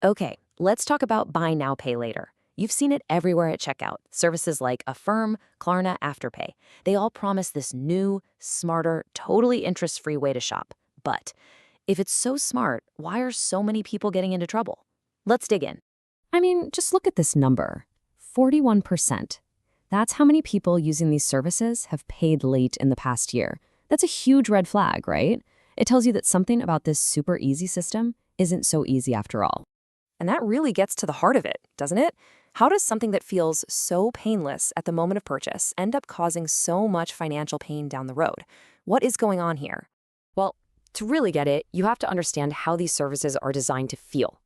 Okay, let's talk about Buy Now, Pay Later. You've seen it everywhere at checkout. Services like Affirm, Klarna, Afterpay. They all promise this new, smarter, totally interest-free way to shop. But if it's so smart, why are so many people getting into trouble? Let's dig in. I mean, just look at this number, 41%. That's how many people using these services have paid late in the past year. That's a huge red flag, right? It tells you that something about this super easy system isn't so easy after all. And that really gets to the heart of it, doesn't it? How does something that feels so painless at the moment of purchase end up causing so much financial pain down the road? What is going on here? Well, to really get it, you have to understand how these services are designed to feel.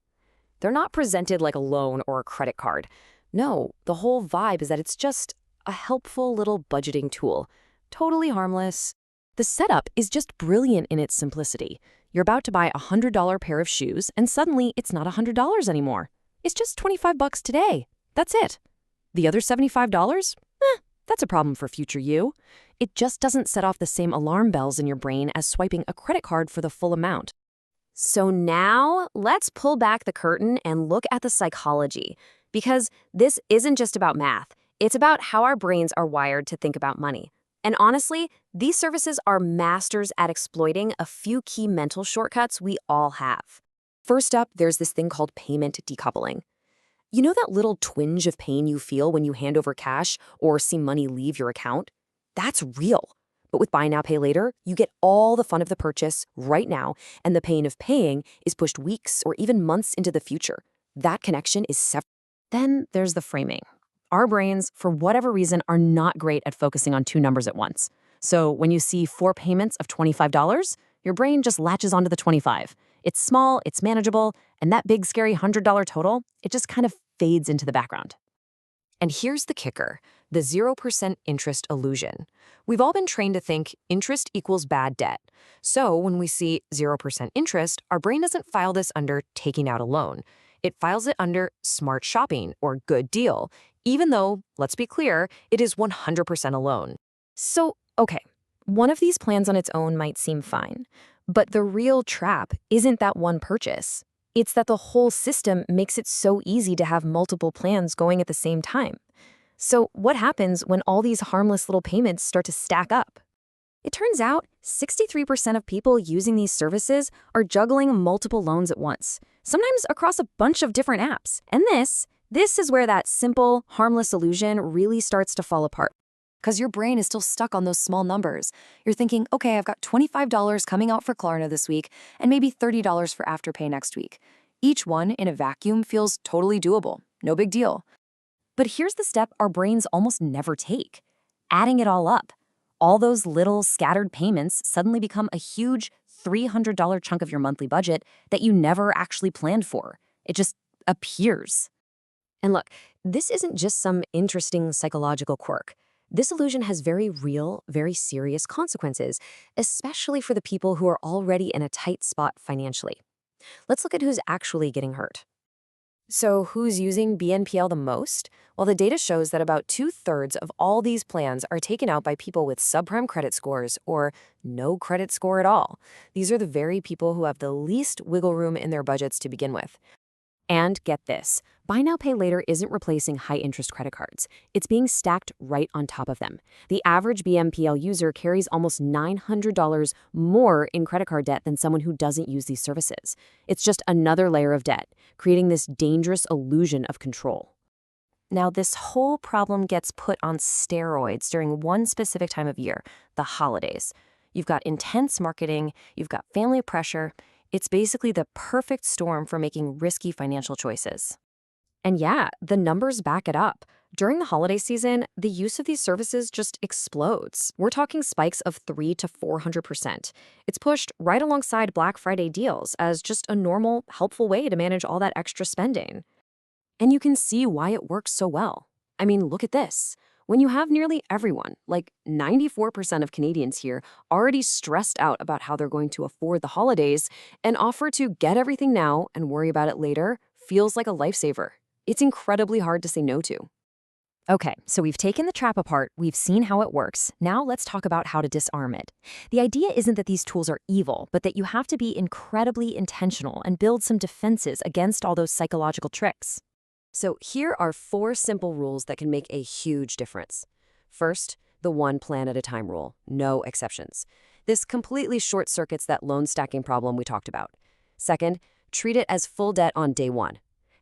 They're not presented like a loan or a credit card. No, the whole vibe is that it's just a helpful little budgeting tool, totally harmless. The setup is just brilliant in its simplicity. You're about to buy a $100 pair of shoes, and suddenly it's not $100 anymore. It's just $25 today. That's it. The other $75? That's a problem for future you. It just doesn't set off the same alarm bells in your brain as swiping a credit card for the full amount. So now, let's pull back the curtain and look at the psychology. Because this isn't just about math. It's about how our brains are wired to think about money. And honestly, these services are masters at exploiting a few key mental shortcuts we all have. First up, there's this thing called payment decoupling. You know that little twinge of pain you feel when you hand over cash or see money leave your account? That's real. But with Buy Now, Pay Later, you get all the fun of the purchase right now, and the pain of paying is pushed weeks or even months into the future. That connection is separate. Then there's the framing. Our brains, for whatever reason, are not great at focusing on two numbers at once. So when you see 4 payments of $25, your brain just latches onto the 25. It's small, it's manageable, and that big, scary $100 total, it just kind of fades into the background. And here's the kicker, the 0% interest illusion. We've all been trained to think interest equals bad debt. So when we see 0% interest, our brain doesn't file this under taking out a loan. It files it under smart shopping or good deal, even though, let's be clear, it is 100% a loan. So, okay, one of these plans on its own might seem fine, but the real trap isn't that one purchase. It's that the whole system makes it so easy to have multiple plans going at the same time. So what happens when all these harmless little payments start to stack up? It turns out 63% of people using these services are juggling multiple loans at once, sometimes across a bunch of different apps. And this is where that simple, harmless illusion really starts to fall apart. Because your brain is still stuck on those small numbers. You're thinking, okay, I've got $25 coming out for Klarna this week, and maybe $30 for Afterpay next week. Each one in a vacuum feels totally doable, no big deal. But here's the step our brains almost never take, adding it all up. All those little scattered payments suddenly become a huge $300 chunk of your monthly budget that you never actually planned for. It just appears. And look, this isn't just some interesting psychological quirk. This illusion has very real, very serious consequences, especially for the people who are already in a tight spot financially. Let's look at who's actually getting hurt. So who's using BNPL the most? Well, the data shows that about 2/3 of all these plans are taken out by people with subprime credit scores or no credit score at all. These are the very people who have the least wiggle room in their budgets to begin with. And get this, Buy Now, Pay Later isn't replacing high-interest credit cards. It's being stacked right on top of them. The average BNPL user carries almost $900 more in credit card debt than someone who doesn't use these services. It's just another layer of debt, creating this dangerous illusion of control. Now, this whole problem gets put on steroids during one specific time of year, the holidays. You've got intense marketing, you've got family pressure. It's basically the perfect storm for making risky financial choices. And yeah, the numbers back it up. During the holiday season, the use of these services just explodes. We're talking spikes of 300 to 400%. It's pushed right alongside Black Friday deals as just a normal, helpful way to manage all that extra spending. And you can see why it works so well. I mean, look at this. When you have nearly everyone, like 94% of Canadians here, already stressed out about how they're going to afford the holidays, an offer to get everything now and worry about it later feels like a lifesaver. It's incredibly hard to say no to. Okay, so we've taken the trap apart, we've seen how it works. Now let's talk about how to disarm it. The idea isn't that these tools are evil, but that you have to be incredibly intentional and build some defenses against all those psychological tricks. So here are 4 simple rules that can make a huge difference. First, the one plan at a time rule, no exceptions. This completely short circuits that loan stacking problem we talked about. Second, treat it as full debt on day 1.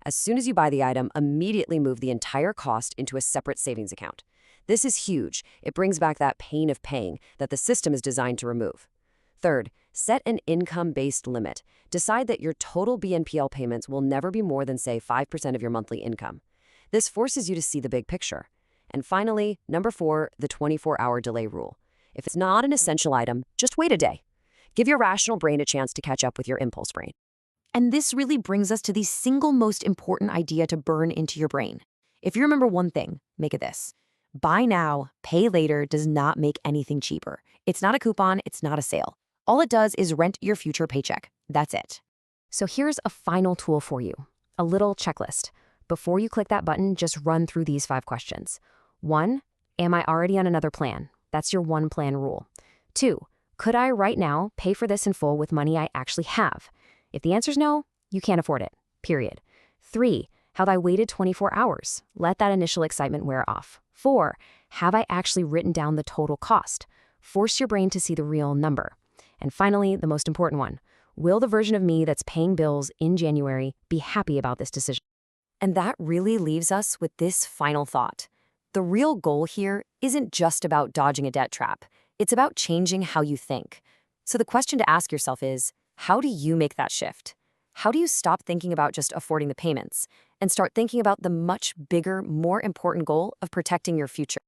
As soon as you buy the item, immediately move the entire cost into a separate savings account. This is huge. It brings back that pain of paying that the system is designed to remove. Third, set an income-based limit. Decide that your total BNPL payments will never be more than, say, 5% of your monthly income. This forces you to see the big picture. And finally, number 4, the 24-hour delay rule. If it's not an essential item, just wait a day. Give your rational brain a chance to catch up with your impulse brain. And this really brings us to the single most important idea to burn into your brain. If you remember one thing, make it this. Buy now, pay later does not make anything cheaper. It's not a coupon, it's not a sale. All it does is rent your future paycheck. That's it. So here's a final tool for you, a little checklist. Before you click that button, just run through these 5 questions. 1, am I already on another plan? That's your one plan rule. 2, could I right now pay for this in full with money I actually have? If the answer's no, you can't afford it, period. 3, have I waited 24 hours? Let that initial excitement wear off. 4, have I actually written down the total cost? Force your brain to see the real number. And finally, the most important one, will the version of me that's paying bills in January be happy about this decision? And that really leaves us with this final thought. The real goal here isn't just about dodging a debt trap. It's about changing how you think. So the question to ask yourself is, how do you make that shift? How do you stop thinking about just affording the payments and start thinking about the much bigger, more important goal of protecting your future?